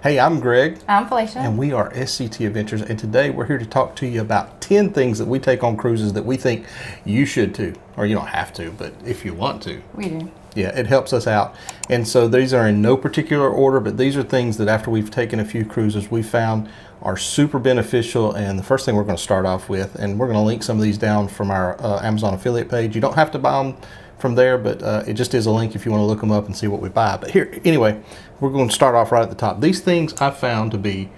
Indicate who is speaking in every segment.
Speaker 1: Hey, I'm Greg.
Speaker 2: I'm Felicia.
Speaker 1: And we are SCT Adventures, and today we're here to talk to you about 10 things that we take on cruises that we think you should too. Or you don't have to, but if you want to.
Speaker 2: We do.
Speaker 1: Yeah, it helps us out. And so these are in no particular order, but these are things that after we've taken a few cruises, we found are super beneficial. And the first thing we're going to start off with, and we're going to link some of these down from our Amazon affiliate page. You don't have to buy them from there, but it just is a link if you want to look them up and see what we buy. But here, anyway, we're going to start off right at the top. These things I found to be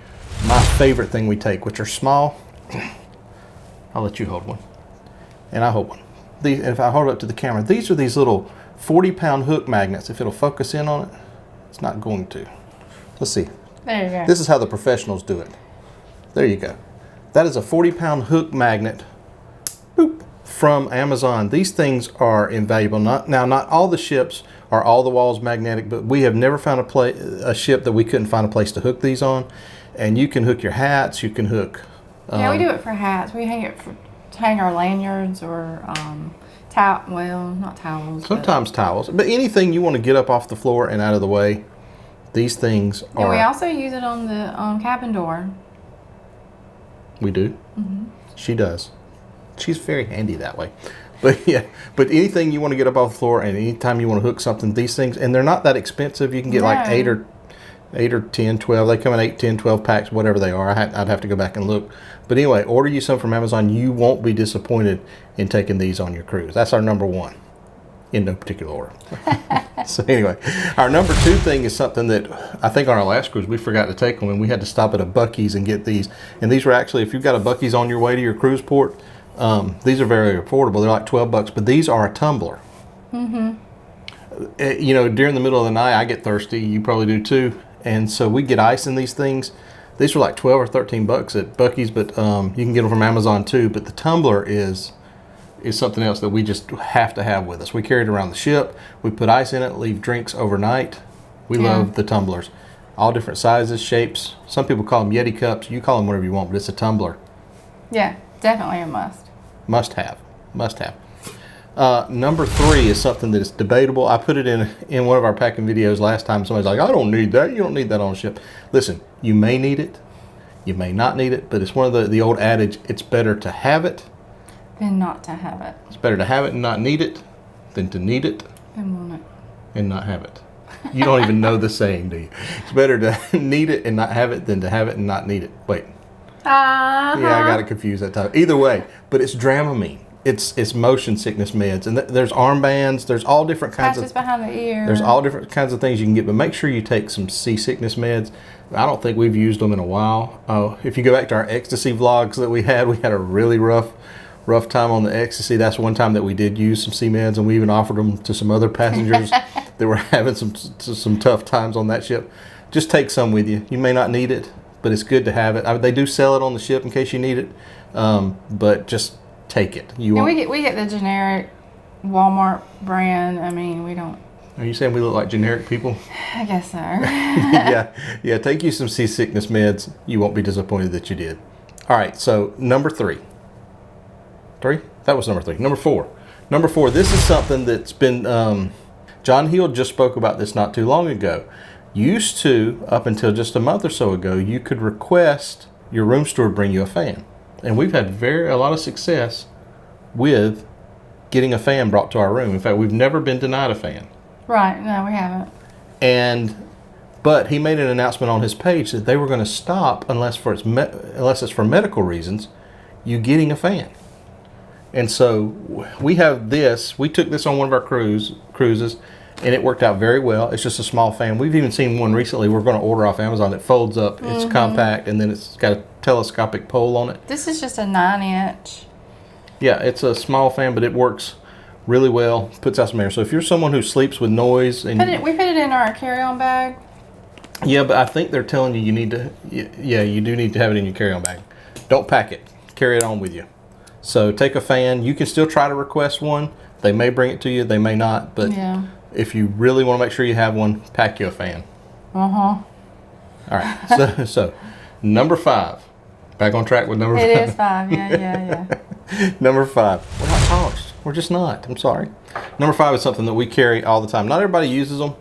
Speaker 1: my favorite thing we take, which are small. I'll let you hold one, and I hold one. These, if I hold it up to the camera, these are these little 40-pound hook magnets. If it'll focus in on it, it's not going to. Let's see.
Speaker 2: There you go.
Speaker 1: This is how the professionals do it. There you go. That is a 40-pound hook magnet. Boop. From Amazon. These things are invaluable. Not all the ships are all the walls magnetic, but we have never found a ship that we couldn't find a place to hook these on. And you can hook your hats. You can hook.
Speaker 2: Yeah, we do it for hats. We hang it to hang our lanyards or well, not towels.
Speaker 1: Sometimes towels, but anything you want to get up off the floor and out of the way. These things are.
Speaker 2: And we also use it on the cabin door.
Speaker 1: We do. Mm-hmm. She does. She's very handy that way. But yeah, but anything you want to get up off the floor and anytime you want to hook something, these things, and they're not that expensive. You can get like 8 or 10, 12. They come in 8, 10, 12 packs, whatever they are. I'd have to go back and look. But anyway, order you some from Amazon. You won't be disappointed in taking these on your cruise. That's our number one, in no particular order. So anyway, our number two thing is something that I think on our last cruise we forgot to take them, and we had to stop at a Buc-ee's and get these. And these were actually, if you've got a Buc-ee's on your way to your cruise port, these are very affordable. They're like $12, but these are a tumbler. Mm-hmm. You know, during the middle of the night, I get thirsty. You probably do too. And so we get ice in these things. These are like 12 or 13 bucks at Buc-ee's, but you can get them from Amazon too. But the tumbler is something else that we just have to have with us. We carry it around the ship. We put ice in it, leave drinks overnight. We love the tumblers. All different sizes, shapes. Some people call them Yeti cups. You call them whatever you want, but it's a tumbler.
Speaker 2: Yeah, definitely a must.
Speaker 1: Must have. Number three is something that is debatable. I put it in one of our packing videos last time. Somebody's like, I don't need that. You don't need that on a ship. Listen, you may need it. You may not need it, but it's one of the old adage, it's better to have it
Speaker 2: than not to have it.
Speaker 1: It's better to have it and not need it than to need it
Speaker 2: and want it
Speaker 1: and not have it. You don't even know the saying, do you? It's better to need it and not have it than to have it and not need it. Wait. Yeah, I got it confused that time. Either way, but it's Dramamine. It's motion sickness meds, and there's armbands. There's all different kinds
Speaker 2: patches behind the ear.
Speaker 1: There's all different kinds of things you can get, but make sure you take some seasickness meds. I don't think we've used them in a while. If you go back to our ecstasy vlogs that we had a really rough time on the ecstasy. That's one time that we did use some sea meds, and we even offered them to some other passengers that were having some tough times on that ship. Just take some with you. You may not need it, but it's good to have it. They do sell it on the ship in case you need it, but just take it.
Speaker 2: We get the generic Walmart brand. I mean, we don't.
Speaker 1: Are you saying we look like generic people?
Speaker 2: I guess so.
Speaker 1: yeah. Take you some seasickness meds. You won't be disappointed that you did. All right. So number three. That was number three. Number four. This is something that's been. John Hill just spoke about this not too long ago. Used to, up until just a month or so ago, you could request your room steward bring you a fan. And we've had a lot of success with getting a fan brought to our room. In fact, we've never been denied a fan.
Speaker 2: Right, no, we haven't.
Speaker 1: But he made an announcement on his page that they were going to stop, unless it's for medical reasons, you getting a fan. And so we have this. We took this on one of our cruises, and it worked out very well. It's just a small fan. We've even seen one recently we're going to order off Amazon that folds up. It's compact, and then it's got a telescopic pole on it.
Speaker 2: This is just a 9-inch.
Speaker 1: Yeah, it's a small fan, but it works really well. Puts out some air. So if you're someone who sleeps with noise, and
Speaker 2: we put it in our carry-on bag.
Speaker 1: Yeah, but I think they're telling you need to. Yeah, you do need to have it in your carry-on bag. Don't pack it. Carry it on with you. So take a fan. You can still try to request one. They may bring it to you. They may not. But if you really want to make sure you have one, pack you a fan.
Speaker 2: All
Speaker 1: right. So number 5. Back on track with number 5.
Speaker 2: It is 5. Yeah.
Speaker 1: Number 5. We're not polished. We're just not. I'm sorry. Number 5 is something that we carry all the time. Not everybody uses them,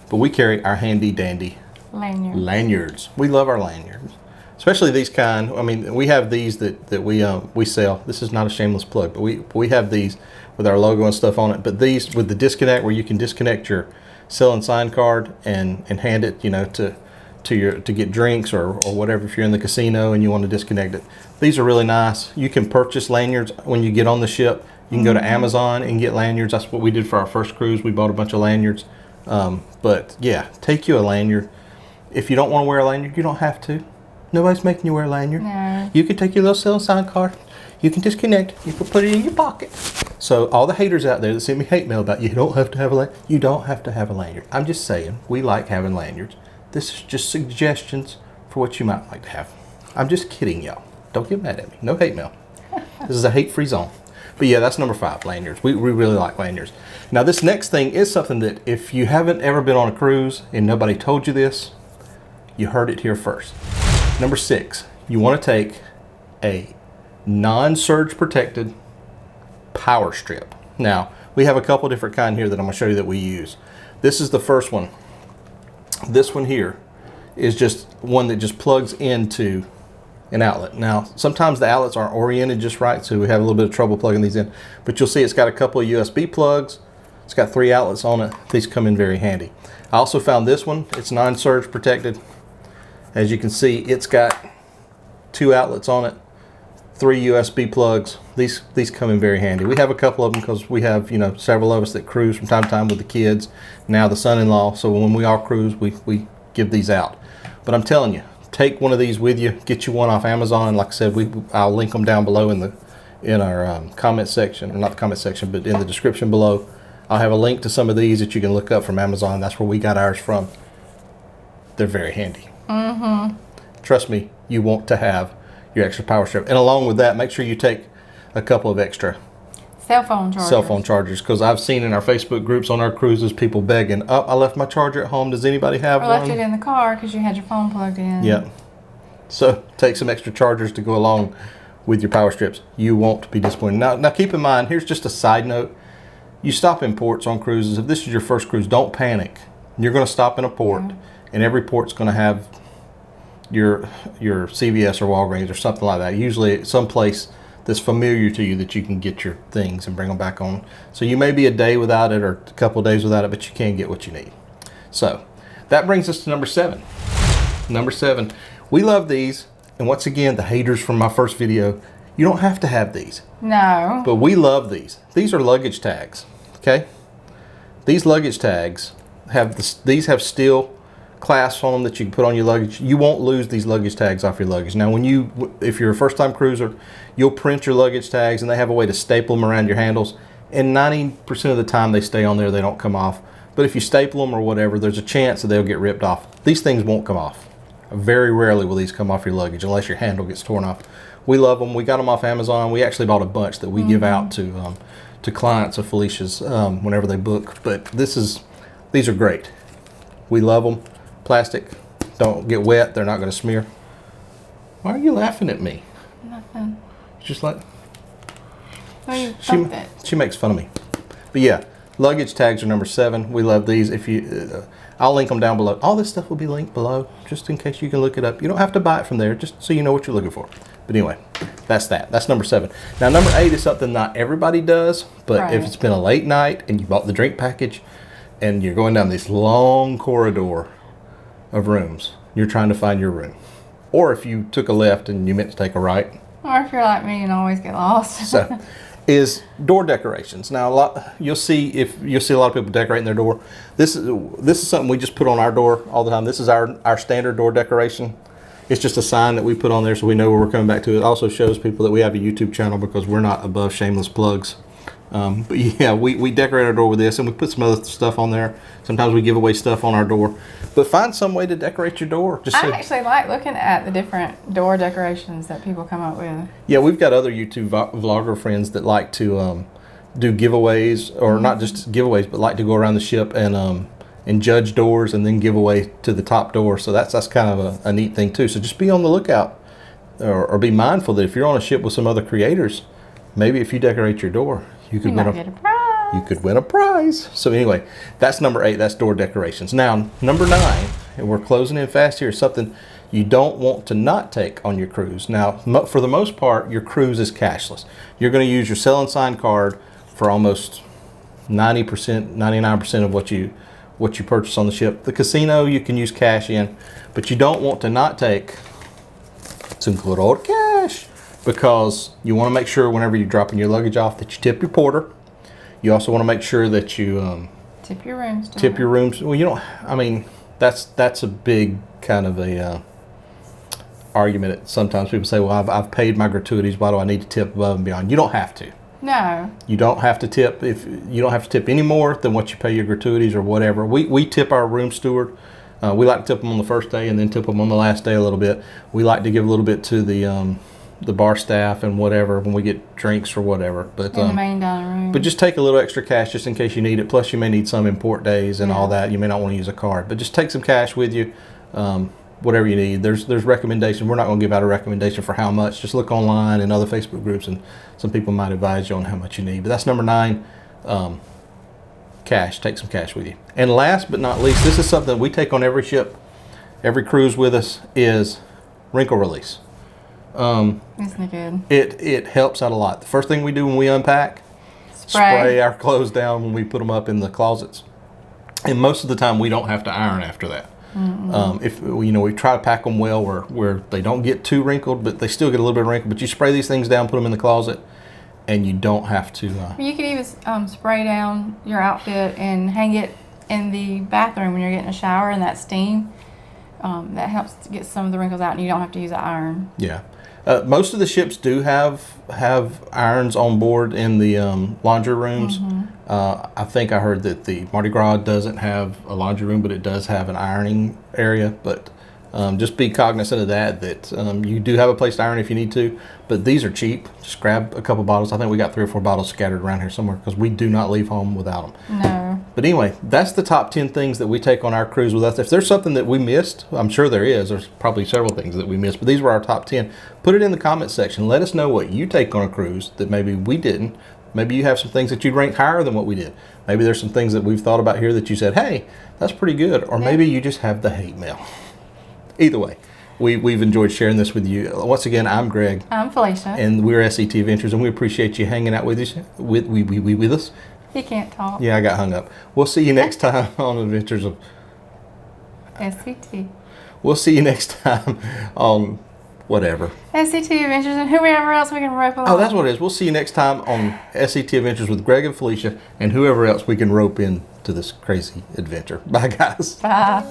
Speaker 1: but we carry our handy dandy Lanyards. We love our lanyards, especially these kind. I mean, we have these that we sell. This is not a shameless plug, but we have these with our logo and stuff on it. But these with the disconnect, where you can disconnect your sell and sign card and hand it, you know, to get drinks or whatever. If you're in the casino and you want to disconnect it, these are really nice. You can purchase lanyards when you get on the ship. You can go to Amazon and get lanyards. That's what we did for our first cruise. We bought a bunch of lanyards. But yeah, take you a lanyard. If you don't want to wear a lanyard, you don't have to. Nobody's making you wear a lanyard.
Speaker 2: No.
Speaker 1: You can take your little sell and sign card. You can disconnect. You can put it in your pocket. So all the haters out there that send me hate mail about you don't have to have a lanyard. You don't have to have a lanyard. I'm just saying, we like having lanyards. This is just suggestions for what you might like to have. I'm just kidding, y'all. Don't get mad at me. No hate mail. This is a hate-free zone. But yeah, that's number 5, lanyards. We really like lanyards. Now this next thing is something that if you haven't ever been on a cruise and nobody told you this, you heard it here first. Number 6, you want to take a non-surge protected power strip. Now, we have a couple different kind here that I'm going to show you that we use. This is the first one. This one here is just one that just plugs into an outlet. Now, sometimes the outlets aren't oriented just right, so we have a little bit of trouble plugging these in. But you'll see it's got a couple of USB plugs. It's got 3 outlets on it. These come in very handy. I also found this one. It's non-surge protected. As you can see, it's got 2 outlets on it, 3 USB plugs. These come in very handy. We have a couple of them because we have, you know, several of us that cruise from time to time with the kids. Now the son-in-law. So when we all cruise, we give these out. But I'm telling you, take one of these with you. Get you one off Amazon. Like I said, I'll link them down below in our comment section, or not the comment section, but in the description below. I'll have a link to some of these that you can look up from Amazon. That's where we got ours from. They're very handy. Trust me, you want to have your extra power strip. And along with that, make sure you take a couple of extra
Speaker 2: cell phone chargers.
Speaker 1: Because I've seen in our Facebook groups on our cruises people begging, "Oh, I left my charger at home. Does anybody have one?"
Speaker 2: Or left it in the car because you had your phone plugged in.
Speaker 1: Yep. So take some extra chargers to go along with your power strips. You won't be disappointed. Now keep in mind, here's just a side note. You stop in ports on cruises. If this is your first cruise, don't panic. You're going to stop in a port, and every port's going to have your CVS or Walgreens or something like that. Usually some place that's familiar to you that you can get your things and bring them back on. So you may be a day without it or a couple of days without it, but you can get what you need. So that brings us to number 7. Number 7, we love these. And once again, the haters from my first video, you don't have to have these.
Speaker 2: No.
Speaker 1: But we love these. These are luggage tags, okay? These luggage tags these have steel clasps on them that you can put on your luggage. You won't lose these luggage tags off your luggage. Now, if you're a first-time cruiser, you'll print your luggage tags, and they have a way to staple them around your handles. And 90% of the time, they stay on there. They don't come off. But if you staple them or whatever, there's a chance that they'll get ripped off. These things won't come off. Very rarely will these come off your luggage unless your handle gets torn off. We love them. We got them off Amazon. We actually bought a bunch that we give out to clients of Felicia's whenever they book. But these are great. We love them. Plastic, don't get wet. They're not going to smear. Why are you laughing at me?
Speaker 2: Nothing.
Speaker 1: Just like
Speaker 2: she
Speaker 1: makes fun of me. But yeah, luggage tags are number 7. We love these. If you, I'll link them down below. All this stuff will be linked below, just in case you can look it up. You don't have to buy it from there, just so you know what you're looking for. But anyway, that's that. That's number 7. Now number 8 is something not everybody does, but if it's been a late night and you bought the drink package, and you're going down this long corridor of rooms, you're trying to find your room, or if you took a left and you meant to take a right,
Speaker 2: or if you're like me and always get lost.
Speaker 1: So is door decorations. Now you'll see a lot of people decorating their door. This is something we just put on our door all the time. This is our standard door decoration. It's just a sign that we put on there so we know where we're coming back to. It also shows people that we have a YouTube channel because we're not above shameless plugs. But yeah, we decorate our door with this, and we put some other stuff on there. Sometimes we give away stuff on our door. But find some way to decorate your door.
Speaker 2: I actually like looking at the different door decorations that people come up with.
Speaker 1: Yeah, we've got other YouTube vlogger friends that like to do giveaways, or not just giveaways, but like to go around the ship and judge doors and then give away to the top door. So that's kind of a neat thing too. So just be on the lookout, or be mindful that if you're on a ship with some other creators, maybe if you decorate your door, you could win
Speaker 2: get a prize.
Speaker 1: You could win a prize. So anyway, that's number 8. That's door decorations. Now, number 9, and we're closing in fast here, is something you don't want to not take on your cruise. Now, for the most part, your cruise is cashless. You're going to use your sell and sign card for almost 90%, 99% of what you purchase on the ship. The casino, you can use cash in, but you don't want to not take some good old cash, because you want to make sure whenever you're dropping your luggage off that you tip your porter. You also want to make sure that you
Speaker 2: tip your rooms.
Speaker 1: Tip your rooms. Well, you don't. I mean, that's a big kind of a argument. Sometimes people say, "Well, I've paid my gratuities. Why do I need to tip above and beyond?" You don't have to.
Speaker 2: No.
Speaker 1: You don't have to tip. If you don't have to tip any more than what you pay your gratuities or whatever. We tip our room steward. We like to tip them on the first day and then tip them on the last day a little bit. We like to give a little bit to the bar staff and whatever when we get drinks or whatever. But
Speaker 2: in the main dining room.
Speaker 1: But just take a little extra cash just in case you need it. Plus, you may need some in port days and all that. You may not want to use a card, but just take some cash with you. Whatever you need. There's recommendations. We're not going to give out a recommendation for how much. Just look online and other Facebook groups, and some people might advise you on how much you need. But that's number 9. Cash. Take some cash with you. And last but not least, this is something we take on every ship, every cruise with us, is wrinkle release.
Speaker 2: Isn't it good?
Speaker 1: It helps out a lot. The first thing we do when we unpack, spray our clothes down when we put them up in the closets. And most of the time we don't have to iron after that. If we try to pack them well where they don't get too wrinkled, but they still get a little bit of wrinkle. But you spray these things down, put them in the closet, and you don't have to.
Speaker 2: You could even spray down your outfit and hang it in the bathroom when you're getting a shower, and that steam that helps to get some of the wrinkles out, and you don't have to use an iron.
Speaker 1: Yeah. Most of the ships do have irons on board in the laundry rooms. I think I heard that the Mardi Gras doesn't have a laundry room, but it does have an ironing area. But just be cognizant of that you do have a place to iron if you need to. But these are cheap. Just grab a couple bottles. I think we got 3 or 4 bottles scattered around here somewhere because we do not leave home without them.
Speaker 2: No.
Speaker 1: But anyway, that's the top 10 things that we take on our cruise with us. If there's something that we missed, I'm sure there is. There's probably several things that we missed, but these were our top 10. Put it in the comment section. Let us know what you take on a cruise that maybe we didn't. Maybe you have some things that you'd rank higher than what we did. Maybe there's some things that we've thought about here that you said, hey, that's pretty good. Or maybe you just have the hate mail. Either way, we've enjoyed sharing this with you. Once again, I'm Greg.
Speaker 2: I'm Felicia.
Speaker 1: And we're SCT Adventures, and we appreciate you hanging out with us. With us.
Speaker 2: He can't talk.
Speaker 1: Yeah, I got hung up. We'll see you next time on Adventures of
Speaker 2: SCT.
Speaker 1: We'll see you next time on whatever.
Speaker 2: SCT Adventures and whoever else we can rope along.
Speaker 1: Oh, that's what it is. We'll see you next time on SCT Adventures with Greg and Felicia and whoever else we can rope in to this crazy adventure. Bye, guys.
Speaker 2: Bye.